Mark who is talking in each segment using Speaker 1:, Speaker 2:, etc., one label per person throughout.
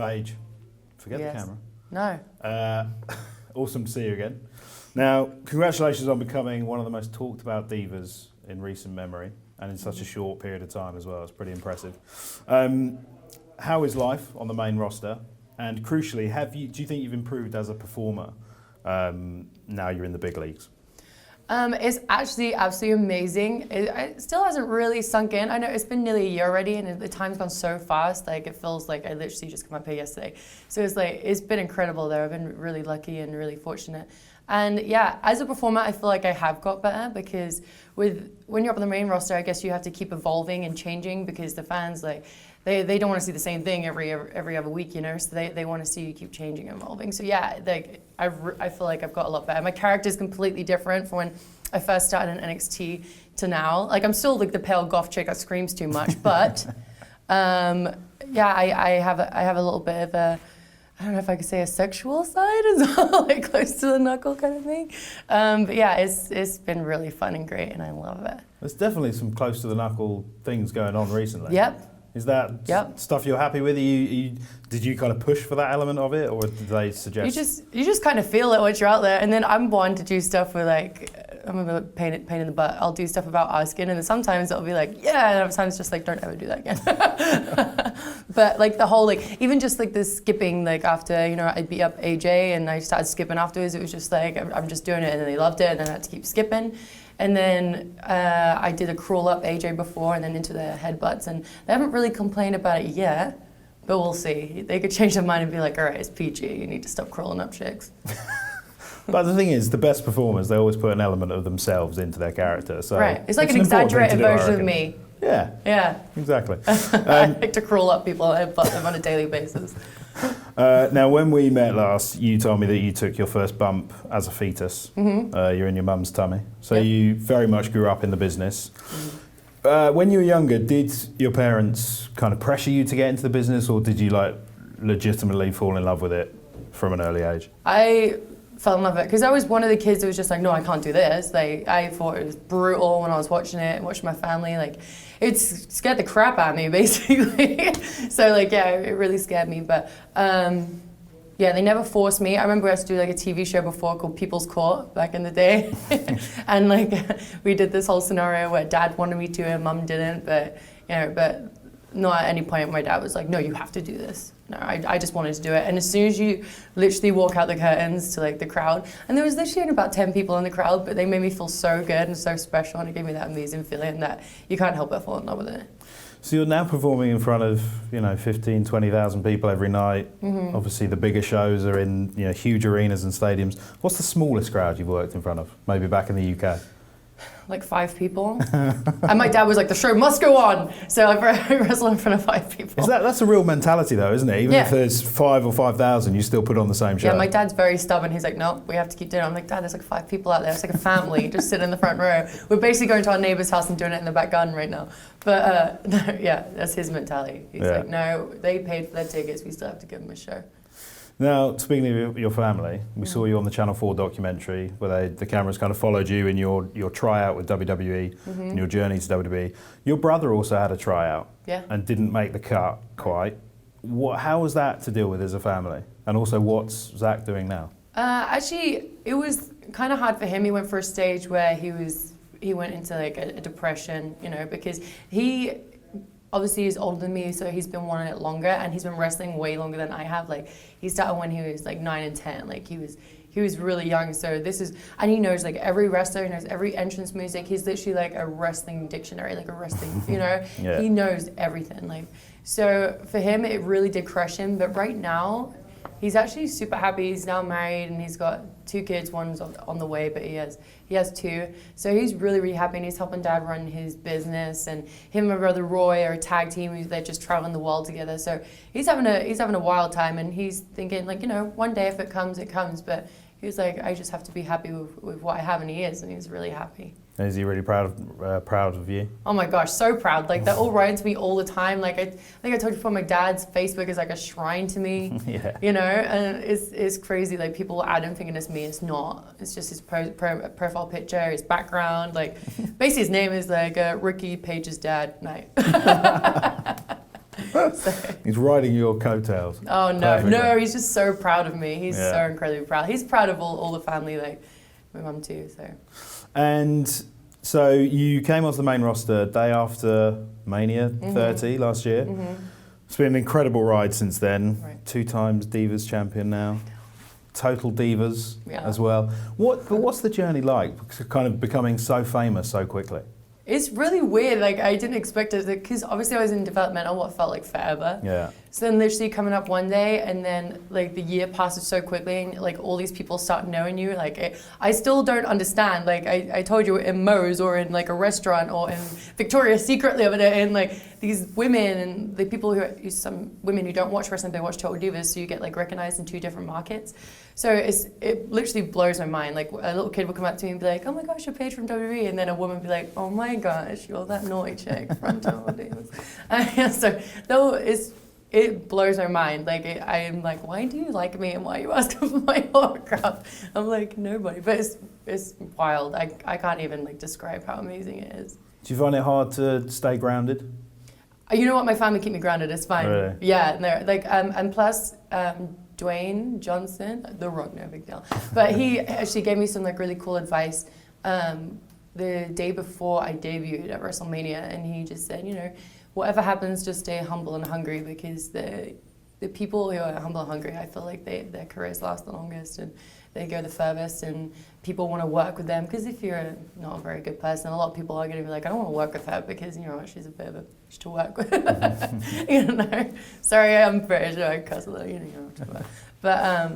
Speaker 1: Paige, forget the camera.
Speaker 2: No.
Speaker 1: Awesome to see you again. Now, congratulations on becoming one of the most talked about divas in recent memory, and in such a short period of time as well. It's pretty impressive. How is life on the main roster? And crucially, do you think you've improved as a performer now you're in the big leagues?
Speaker 2: It's actually absolutely amazing. It still hasn't really sunk in. I know it's been nearly a year already, and the time's gone so fast. Like, it feels like I literally just come up here yesterday. So it's been incredible there. I've been really lucky and really fortunate. And yeah, as a performer, I feel like I have got better, because when you're up on the main roster, I guess you have to keep evolving and changing, because the fans, like, they don't want to see the same thing every other week, you know. So they want to see you keep changing and evolving. So yeah, like I feel like I've got a lot better. My character's completely different from when I first started in NXT to now. Like, I'm still like the pale goth chick that screams too much, but yeah, I have a little bit of a, I don't know if I could say a sexual side as well, like close to the knuckle kind of thing. But yeah, it's been really fun and great, and I love it.
Speaker 1: There's definitely some close to the knuckle things going on recently.
Speaker 2: Yep.
Speaker 1: Is that stuff you're happy with? Did you kind of push for that element of it, or did they suggest?
Speaker 2: You just kind of feel it once you're out there, and then I'm one to do stuff with, like, I'm a pain in the butt. I'll do stuff about our skin, and then sometimes it'll be like, yeah, and other times just like, don't ever do that again. But like the whole, like, even just like the skipping, like after, you know, I beat up AJ and I started skipping afterwards, it was just like, I'm just doing it, and then they loved it, and then I had to keep skipping. And then I did a crawl up AJ before, and then into their headbutts, and they haven't really complained about it yet, but we'll see. They could change their mind and be like, all right, it's PG, you need to stop crawling up chicks.
Speaker 1: But the thing is, the best performers, they always put an element of themselves into their character. So
Speaker 2: right, it's like an exaggerated version of me.
Speaker 1: Yeah.
Speaker 2: Yeah.
Speaker 1: Exactly.
Speaker 2: I like to crawl up people and headbutt them on a daily basis.
Speaker 1: Now, when we met last, you told me that you took your first bump as a fetus.
Speaker 2: Mm-hmm.
Speaker 1: You're in your mum's tummy. So
Speaker 2: yep.
Speaker 1: You very much grew up in the business. Mm-hmm. When you were younger, did your parents kind of pressure you to get into the business, or did you like legitimately fall in love with it from an early age?
Speaker 2: I fell in love with it because I was one of the kids that was just like, no, I can't do this. Like, I thought it was brutal when I was watching it and watching my family. Like, it scared the crap out of me, basically. So, like, yeah, it really scared me. But, yeah, they never forced me. I remember I used to do, like, a TV show before called People's Court back in the day. And, like, we did this whole scenario where Dad wanted me to and Mum didn't. But, you know, but not at any point my dad was like, no, you have to do this. No, I just wanted to do it. And as soon as you literally walk out the curtains to, like, the crowd, and there was literally only about 10 people in the crowd, but they made me feel so good and so special, and it gave me that amazing feeling that you can't help but fall in love with it.
Speaker 1: So you're now performing in front of, 15, 20,000 people every night. Mm-hmm. Obviously the bigger shows are in, huge arenas and stadiums. What's the smallest crowd you've worked in front of? Maybe back in the UK?
Speaker 2: Like 5 people. And my dad was like, the show must go on. So I wrestled in front of 5 people.
Speaker 1: That's a real mentality though, isn't it? Even if there's 5 or 5,000, you still put on the same show.
Speaker 2: Yeah, my dad's very stubborn. He's like, no, we have to keep doing it. I'm like, Dad, there's like 5 people out there. It's like a family. Just sit in the front row. We're basically going to our neighbor's house and doing it in the back garden right now. But no, yeah, that's his mentality. He's like, no, they paid for their tickets. We still have to give them a show.
Speaker 1: Now, speaking of your family, we saw you on the Channel 4 documentary where the cameras kind of followed you in your tryout with WWE and your journey to WWE. Your brother also had a tryout and didn't make the cut quite. How was that to deal with as a family? And also, what's Zach doing now?
Speaker 2: Actually, it was kind of hard for him. He went for a stage where he went into like a depression, because he obviously he's older than me, so he's been wanting it longer, and he's been wrestling way longer than I have. Like, he started when he was like 9 and 10. Like, he was really young. So and he knows like every wrestler, he knows every entrance music. He's literally like a wrestling dictionary, like a wrestling, He knows everything. Like, so for him, it really did crush him. But right now, he's actually super happy. He's now married and he's got 2 kids. One's on the way, but he has 2. So he's really, really happy, and he's helping Dad run his business. And him and my brother Roy are a tag team. They're just traveling the world together. So he's having a wild time, and he's thinking like, one day if it comes, it comes. But he was like, I just have to be happy with what I have, and he is, and he's really happy.
Speaker 1: Is he really proud of you?
Speaker 2: Oh my gosh, so proud. Like, they're all writing to me all the time. Like, I think I told you before, my dad's Facebook is like a shrine to me. And it's crazy. Like, people add him thinking it's me. It's not. It's just his profile picture, his background. Like, basically his name is like Ricky Paige's dad. So.
Speaker 1: He's riding your coattails.
Speaker 2: Oh no,
Speaker 1: Perfectly.
Speaker 2: no, he's just so proud of me. He's so incredibly proud. He's proud of all the family, like my mum too. So.
Speaker 1: And so you came onto the main roster day after Mania 30 last year. It's been an incredible ride since then.
Speaker 2: Right.
Speaker 1: 2 times Divas champion now. Total Divas as well. But what's the journey like? Kind of becoming so famous so quickly.
Speaker 2: It's really weird. Like I didn't expect it because obviously I was in developmental, what felt like forever.
Speaker 1: Yeah.
Speaker 2: So then literally coming up one day and then like the year passes so quickly and like all these people start knowing you. Like I still don't understand. Like I told you in Moe's or in like a restaurant or in Victoria's Secret the other day, and like these women and the people who some women who don't watch wrestling, they watch Total Divas, so you get like recognized in 2 different markets. So it literally blows my mind. Like a little kid will come up to me and be like, "Oh my gosh, you're Paige from WWE," and then a woman will be like, "Oh my gosh, you're that naughty chick from Total Divas." So though it blows my mind. Like I am like, why do you like me and why are you asking for my autograph? I'm like, nobody. But it's wild. I can't even like describe how amazing it is.
Speaker 1: Do you find it hard to stay grounded?
Speaker 2: You know what? My family keep me grounded. It's fine.
Speaker 1: Really?
Speaker 2: Yeah. No. Like and plus. Dwayne Johnson, The Rock, no big deal. But he actually gave me some like really cool advice the day before I debuted at WrestleMania, and he just said, you know, whatever happens, just stay humble and hungry, because the people who are humble and hungry, I feel like their careers last the longest and they go the furthest, and people want to work with them. Because if you're not a very good person, a lot of people are going to be like, I don't want to work with her because, you know what, she's a bit of a bitch to work with. You know, sorry, I'm British, I cuss a lot, you know. But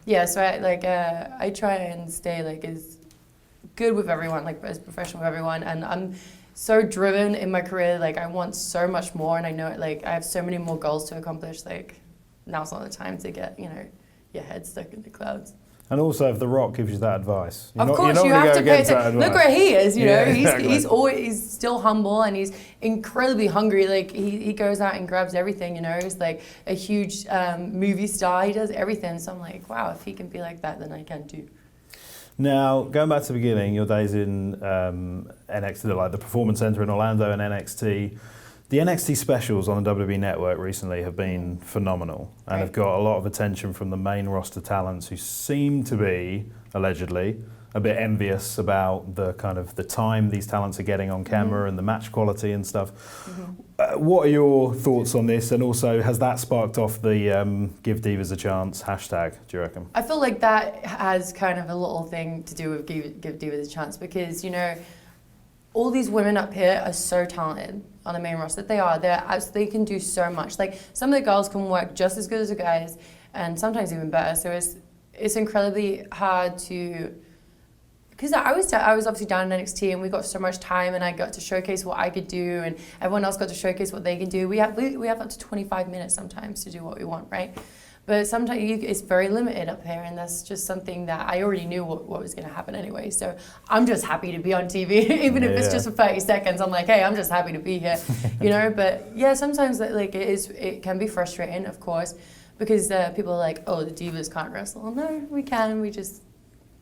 Speaker 2: yeah, so I try and stay like as good with everyone, like as professional with everyone, and I'm so driven in my career. Like I want so much more, and I know like I have so many more goals to accomplish. Like now's not the time to get, you know, your head stuck in the clouds.
Speaker 1: And also, if The Rock gives you that advice,
Speaker 2: of course you have to pay attention. Look where he is, you know.
Speaker 1: Exactly.
Speaker 2: He's still humble and he's incredibly hungry. Like he goes out and grabs everything, you know. He's like a huge movie star. He does everything. So I'm like, wow, if he can be like that, then I can too.
Speaker 1: Now, going back to the beginning, your days in NXT, like the Performance Center in Orlando and NXT. The NXT specials on the WWE Network recently have been phenomenal and have got a lot of attention from the main roster talents who seem to be, allegedly, a bit envious about the kind of the time these talents are getting on camera and the match quality and stuff. What are your thoughts on this? And also, has that sparked off the Give Divas a Chance hashtag, do you reckon?
Speaker 2: I feel like that has kind of a little thing to do with Give Divas a Chance, because, you know, all these women up here are so talented on the main roster. They can do so much. Like some of the girls can work just as good as the guys, and sometimes even better. So it's incredibly hard to, because I was obviously down in NXT and we got so much time, and I got to showcase what I could do, and everyone else got to showcase what they can do. We have up to 25 minutes sometimes to do what we want, right? But sometimes it's very limited up here, and that's just something that I already knew what was going to happen anyway. So I'm just happy to be on TV, even if it's just for 30 seconds. I'm like, hey, I'm just happy to be here, you know. But yeah, sometimes like it can be frustrating, of course, because people are like, oh, the divas can't wrestle. No, we can. We just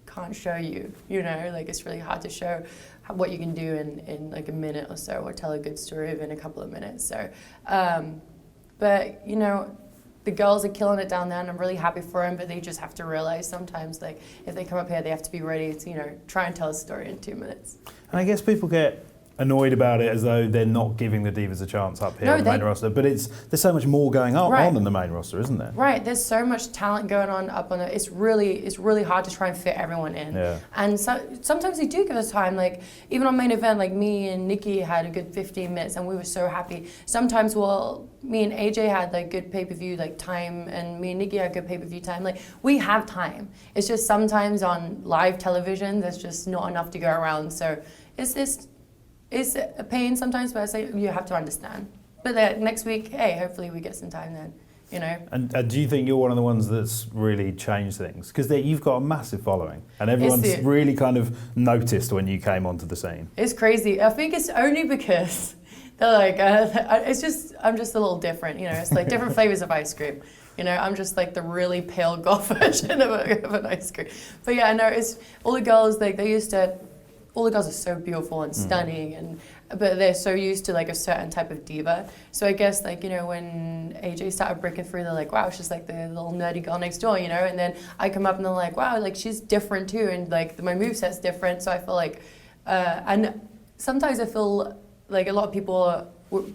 Speaker 2: can't show you, you know. Like it's really hard to show what you can do in like a minute or so, or tell a good story within a couple of minutes. So, but you know. The girls are killing it down there, and I'm really happy for them, but they just have to realize sometimes, like, if they come up here, they have to be ready to, you know, try and tell a story in 2 minutes.
Speaker 1: And I guess people get annoyed about it as though they're not giving the divas a chance up here on the main roster, but there's so much more going on in the main roster, isn't there?
Speaker 2: Right, there's so much talent going on up on it. It's really hard to try and fit everyone in. Yeah. And so, sometimes they do give us time, like even on main event, like me and Nikki had a good 15 minutes and we were so happy. Sometimes me and AJ had like good pay-per-view like time, and me and Nikki had good pay-per-view time. Like we have time. It's just sometimes on live television there's just not enough to go around. So it's a pain sometimes, but I say you have to understand. But next week, hey, hopefully we get some time then, you know.
Speaker 1: And do you think you're one of the ones that's really changed things? Because you've got a massive following, and everyone's really kind of noticed when you came onto the scene.
Speaker 2: It's crazy. I think it's only because they're like, I'm just a little different, you know. It's like different flavors of ice cream. You know, I'm just like the really pale goth version of an ice cream. But yeah, no, it's all the girls, like all the girls are so beautiful and stunning, but they're so used to like a certain type of diva. So I guess like, you know, when AJ started breaking through, they're like, wow, she's like the little nerdy girl next door, you know? And then I come up and they're like, wow, like she's different too. And like my moveset's different. So I feel like, and sometimes I feel like a lot of people are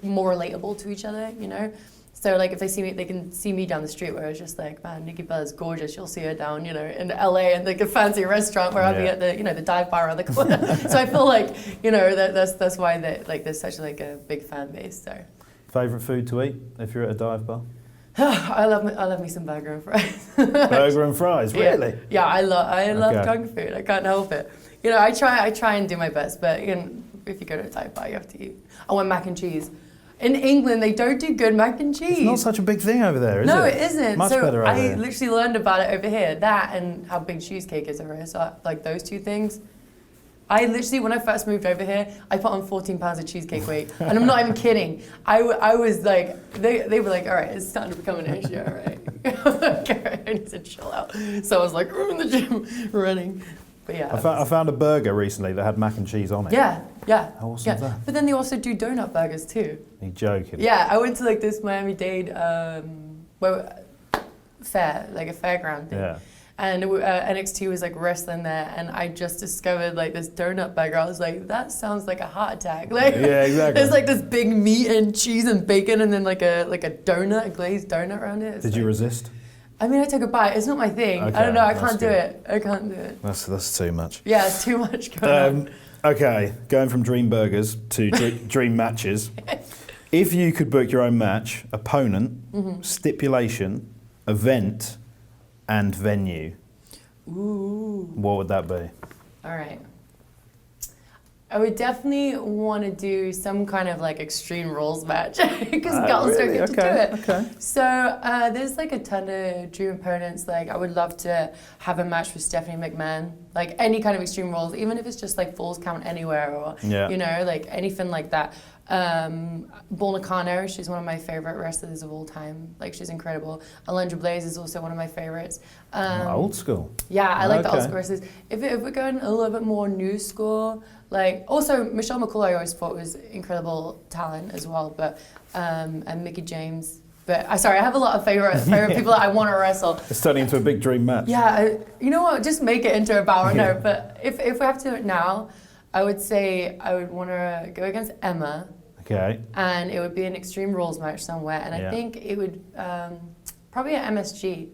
Speaker 2: more relatable to each other, you know? So like if they see me, they can see me down the street where it's just like, man, Nikki Bella's gorgeous. You'll see her down, you know, in LA and like a fancy restaurant where I'll be at the, you know, the dive bar around the corner. So I feel like, you know, that's why there's such like a big fan base. So.
Speaker 1: Favourite food to eat if you're at a dive bar?
Speaker 2: I love me some burger and fries.
Speaker 1: Burger and fries, really?
Speaker 2: Yeah, I love junk food. I can't help it. You know, I try and do my best, but you know, if you go to a dive bar, you have to eat. I want mac and cheese. In England, they don't do good mac and cheese.
Speaker 1: It's not such a big thing over there, is it?
Speaker 2: No, it isn't.
Speaker 1: Much better over
Speaker 2: I
Speaker 1: here.
Speaker 2: literally learned about it over here. That and how big cheesecake is over here. So like those two things. I literally, when I first moved over here, I put on 14 pounds of cheesecake weight. And I'm not even kidding. I was like, they were like, all right, it's starting to become an issue, all right. Okay, I need to chill out. So I was like, in the gym, running. But yeah.
Speaker 1: I found a burger recently that had mac and cheese on it.
Speaker 2: Yeah.
Speaker 1: How awesome is that?
Speaker 2: But then they also do donut burgers too.
Speaker 1: Are you joking?
Speaker 2: Yeah, I went to like this Miami-Dade fair, like a fairground thing.
Speaker 1: Yeah.
Speaker 2: And NXT was like wrestling there, and I just discovered like this donut burger. I was like, that sounds like a heart attack. Like,
Speaker 1: yeah, exactly.
Speaker 2: There's like this big meat and cheese and bacon, and then like a donut, a glazed donut around it.
Speaker 1: Did you resist?
Speaker 2: I mean, I took a bite. It's not my thing.
Speaker 1: Okay,
Speaker 2: I don't know. I can't do
Speaker 1: good.
Speaker 2: it. I can't do it.
Speaker 1: That's too much.
Speaker 2: Yeah, it's too much going on.
Speaker 1: Okay, going from dream burgers to dream matches. If you could book your own match, opponent, stipulation, event, and venue, what would that be?
Speaker 2: All right. I would definitely want to do some kind of like extreme rules match because girls don't get to do it.
Speaker 1: Okay.
Speaker 2: So there's like a ton of dream opponents. Like I would love to have a match with Stephanie McMahon, like any kind of extreme rules, even if it's just like falls count anywhere or you know, like anything like that. Bull Nakano, she's one of my favorite wrestlers of all time. Like she's incredible. Alundra Blaze is also one of my favorites.
Speaker 1: Old school.
Speaker 2: Yeah, I like the old school wrestlers. If we're going a little bit more new school, like also Michelle McCool, I always thought was incredible talent as well. But and Mickie James. But I have a lot of favorite people that I want to wrestle.
Speaker 1: It's turning into a big dream match.
Speaker 2: Yeah, you know what? Just make it into a battle. No, but if we have to do it now, I would say I would want to go against Emma.
Speaker 1: Okay.
Speaker 2: And it would be an Extreme Rules match somewhere. And I think it would probably at MSG.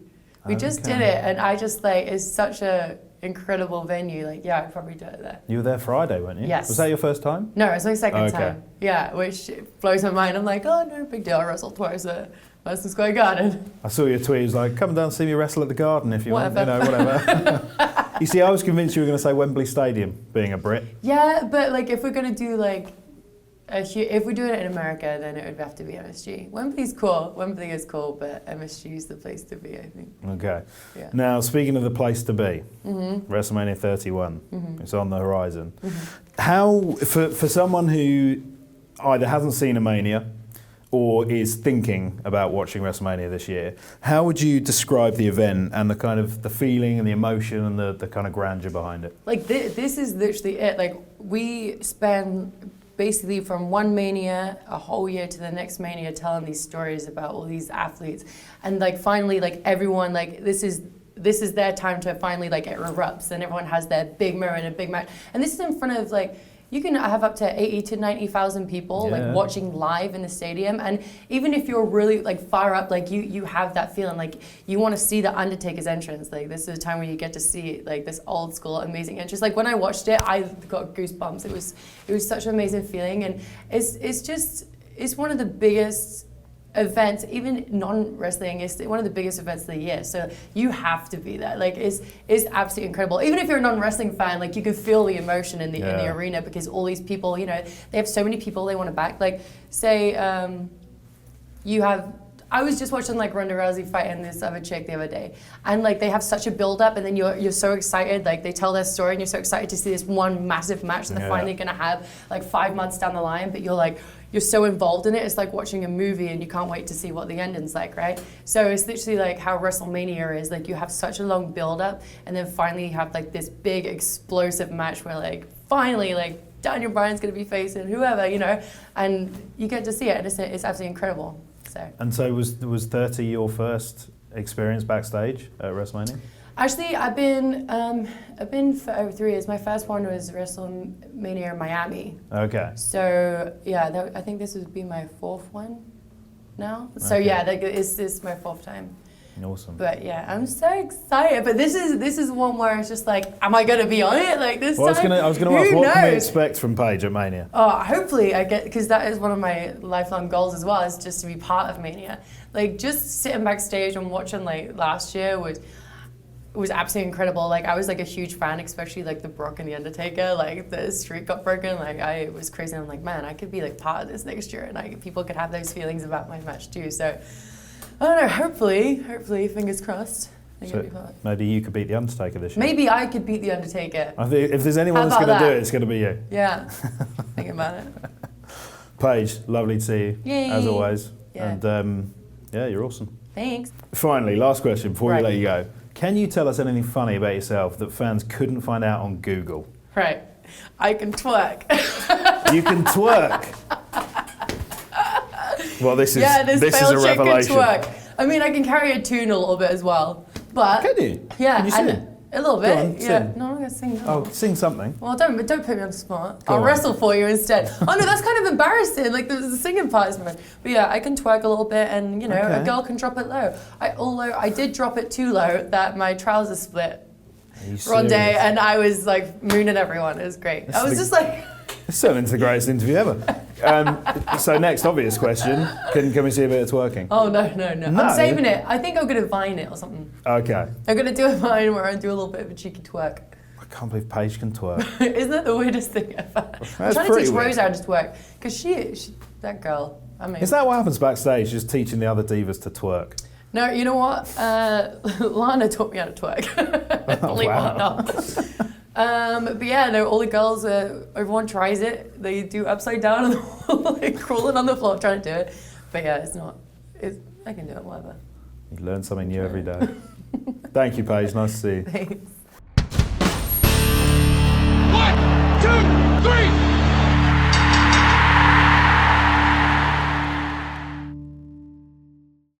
Speaker 2: We just did it, and I just like, it's such a incredible venue. Like, yeah, I'd probably do it there.
Speaker 1: You were there Friday, weren't you?
Speaker 2: Yes.
Speaker 1: Was that your first time?
Speaker 2: No, it was my second time. Yeah, which blows my mind. I'm like, oh, no big deal. I wrestled twice at Madison Square Garden.
Speaker 1: I saw your tweet. It was like, come down and see me wrestle at the Garden if you want. You know,
Speaker 2: Whatever.
Speaker 1: whatever. You see, I was convinced you were going to say Wembley Stadium, being a Brit.
Speaker 2: Yeah, but like if we're going to do like, if we do it in America, then it would have to be MSG. Wembley's cool. Wembley is cool, but MSG is the place to be, I think.
Speaker 1: Okay.
Speaker 2: Yeah.
Speaker 1: Now, speaking of the place to be, WrestleMania 31, it's on the horizon. How, for someone who either hasn't seen a Mania or is thinking about watching WrestleMania this year, how would you describe the event and the kind of the feeling and the emotion and the kind of grandeur behind it?
Speaker 2: Like this is literally it. Like we spend basically from one Mania a whole year to the next Mania telling these stories about all these athletes, and like finally like everyone like this is their time to finally like it erupts and everyone has their big moment and a big match, and this is in front of like you can have up to 80 to 90,000 people like watching live in the stadium, and even if you're really like far up, like you have that feeling like you want to see the Undertaker's entrance. Like this is a time where you get to see like this old school amazing entrance. Like when I watched it, I got goosebumps. It was such an amazing feeling, and it's one of the biggest events, even non-wrestling, is one of the biggest events of the year. So you have to be there. Like it's absolutely incredible. Even if you're a non-wrestling fan, like you can feel the emotion in the arena because all these people, you know, they have so many people they want to back. Like say I was just watching like Ronda Rousey fighting this other chick the other day, and like they have such a build up, and then you're so excited. Like they tell their story, and you're so excited to see this one massive match that they're finally gonna have like 5 months down the line. But you're so involved in it. It's like watching a movie, and you can't wait to see what the ending's like, right? So it's literally like how WrestleMania is. Like you have such a long build up, and then finally you have like this big explosive match where like finally like Daniel Bryan's going to be facing whoever, you know, and you get to see it, and it's absolutely incredible.
Speaker 1: And so was 30 your first experience backstage at WrestleMania?
Speaker 2: Actually, I've been for over 3 years. My first one was WrestleMania in Miami.
Speaker 1: Okay.
Speaker 2: So yeah, I think this would be my 4th one now. So
Speaker 1: okay.
Speaker 2: yeah, this is my 4th time.
Speaker 1: Awesome.
Speaker 2: But yeah, I'm so excited. But this is one where it's just like, am I going to be on it like this time?
Speaker 1: I was going to ask, what can we expect from Paige at Mania?
Speaker 2: Oh, hopefully I get, because that is one of my lifelong goals as well, is just to be part of Mania. Like just sitting backstage and watching like last year was absolutely incredible. Like I was like a huge fan, especially like the Brock and the Undertaker. Like the streak got broken. Like I was crazy. I'm like, man, I could be like part of this next year, and people could have those feelings about my match too. So I don't know. Hopefully, fingers crossed.
Speaker 1: So maybe you could beat the Undertaker this year.
Speaker 2: Maybe I could beat the Undertaker.
Speaker 1: I think if there's anyone that's going to do it, it's going to be you.
Speaker 2: Yeah, think about it.
Speaker 1: Paige, lovely to see you.
Speaker 2: Yay.
Speaker 1: As always.
Speaker 2: Yeah.
Speaker 1: And yeah, you're awesome.
Speaker 2: Thanks.
Speaker 1: Finally, last question before we let you go. Can you tell us anything funny about yourself that fans couldn't find out on Google?
Speaker 2: Right. I can twerk.
Speaker 1: You can twerk. Well, this is a revelation.
Speaker 2: Can twerk. I mean, I can carry a tune a little bit as well. But
Speaker 1: can you?
Speaker 2: Yeah.
Speaker 1: Can you sing?
Speaker 2: A little bit.
Speaker 1: Go on,
Speaker 2: yeah.
Speaker 1: sing.
Speaker 2: No, I'm not gonna sing. No.
Speaker 1: Oh, sing something.
Speaker 2: Well, don't put me on the spot.
Speaker 1: Go
Speaker 2: I'll
Speaker 1: on.
Speaker 2: wrestle for you instead. Oh no, that's kind of embarrassing. Like the singing part is fun. But yeah, I can twerk a little bit, and you know, a girl can drop it low. Although I did drop it too low that my trousers split one day, and I was like mooning everyone. It was great. I was just like.
Speaker 1: It's certainly into the greatest interview ever. So next obvious question, can we see a bit of twerking?
Speaker 2: Oh, no. I'm saving it. I think I'm going to Vine it or something.
Speaker 1: Okay.
Speaker 2: I'm going to do a Vine where I do a little bit of a cheeky twerk.
Speaker 1: I can't believe Paige can twerk.
Speaker 2: Isn't that the weirdest thing ever? I'm trying to teach Rose how to twerk, because she, that girl, I mean.
Speaker 1: Is that what happens backstage, just teaching the other divas to twerk?
Speaker 2: No, you know what? Lana taught me how to twerk. Believe it or not. But yeah, no, all the girls, everyone tries it. They do upside down on the wall, like crawling on the floor trying to do it. But yeah, I can do it, whatever.
Speaker 1: You learn something new every day. Thank you, Paige. Nice to see you.
Speaker 2: Thanks.